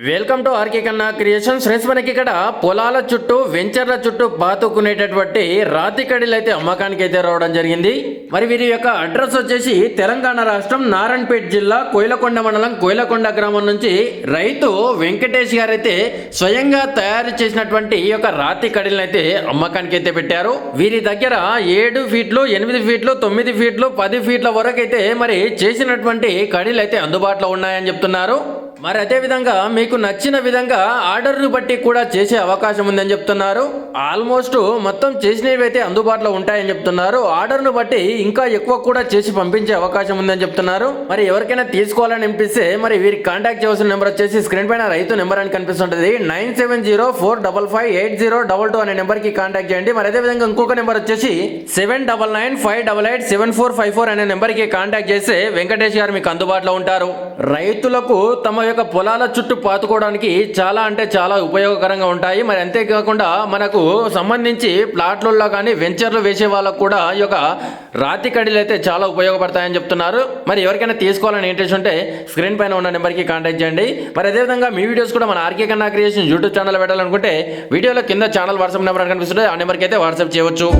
Welcome to RK కన్నా creations. Friends, మనకి ఇక్కడ పొలాల చుట్టూ వెంచర్ల చుట్టూ బాతుకునేటటువంటి రాతి కడీలు అయితే అమ్మకానికి అయితే రావడం జరిగింది. మరి వీరి యొక్క అడ్రస్ వచ్చేసి తెలంగాణ రాష్ట్రం నారాయణపేట జిల్లా కోయిలకొండ మండలం కోయిలకొండ గ్రామం నుంచి రైతు వెంకటేష్ గారు అయితే స్వయంగా తయారు చేసినటువంటి ఈ యొక్క రాతి కడీలను అయితే అమ్మకానికి అయితే పెట్టారు. వీరి దగ్గర 7 ఫీట్లు 8 ఫీట్లు 9 ఫీట్లు 10 ఫీట్ల వరకు అయితే మరి చేసినటువంటి కడీలు అయితే అందుబాటులో ఉన్నాయని చెప్తున్నారు. మరి అదే విధంగా మీకు నచ్చిన విధంగా ఆర్డర్ను బట్టి కూడా చేసే అవకాశం ఉందని చెప్తున్నారు. ఆల్మోస్ట్ మొత్తం చేసినవి అయితే అందుబాటులో ఉంటాయని చెప్తున్నారు. ఆర్డర్ను బట్టి ఇంకా ఎక్కువ కూడా చేసి పంపించే అవకాశం ఉందని చెప్తున్నారు. మరి ఎవరికైనా తీసుకోవాలని అనిపిస్తే మరి వీరికి కాంటాక్ట్ చేయాల్సిన నెంబర్ వచ్చేసి స్క్రీన్ పైన రైతు నెంబర్ అని కనిపిస్తుంటుంది. 9704558022 అనే నెంబర్ కి కాంటాక్ట్ చేయండి. మరి అదే విధంగా ఇంకొక నెంబర్ వచ్చేసి 7995887454 అనే నెంబర్ కి కాంటాక్ట్ చేస్తే వెంకటేష్ గారు మీకు అందుబాటులో ఉంటారు. రైతులకు తమ యొక్క పొలాల చుట్టూ పాతుకోవడానికి చాలా అంటే చాలా ఉపయోగకరంగా ఉంటాయి. మరి అంతేకాకుండా మనకు సంబంధించి ప్లాట్లలో కానీ వెంచర్లు వేసే వాళ్ళకు కూడా ఈ యొక్క రాతి కడీలు అయితే చాలా ఉపయోగపడతాయని చెప్తున్నారు. మరి ఎవరికైనా తీసుకోవాలని ఇంట్రెస్ట్ ఉంటే స్క్రీన్ పైన ఉన్న నెంబర్కి కాంటాక్ట్ చేయండి. మరి అదేవిధంగా మీ వీడియోస్ కూడా మన ఆర్కే కన్నా క్రియేషన్ యూట్యూబ్ ఛానల్ పెట్టాలనుకుంటే వీడియోలో కింద ఛానల్ వాట్సాప్ నెంబర్ కనిపిస్తుంటే ఆ నెంబర్కి అయితే వాట్సాప్ చేయవచ్చు.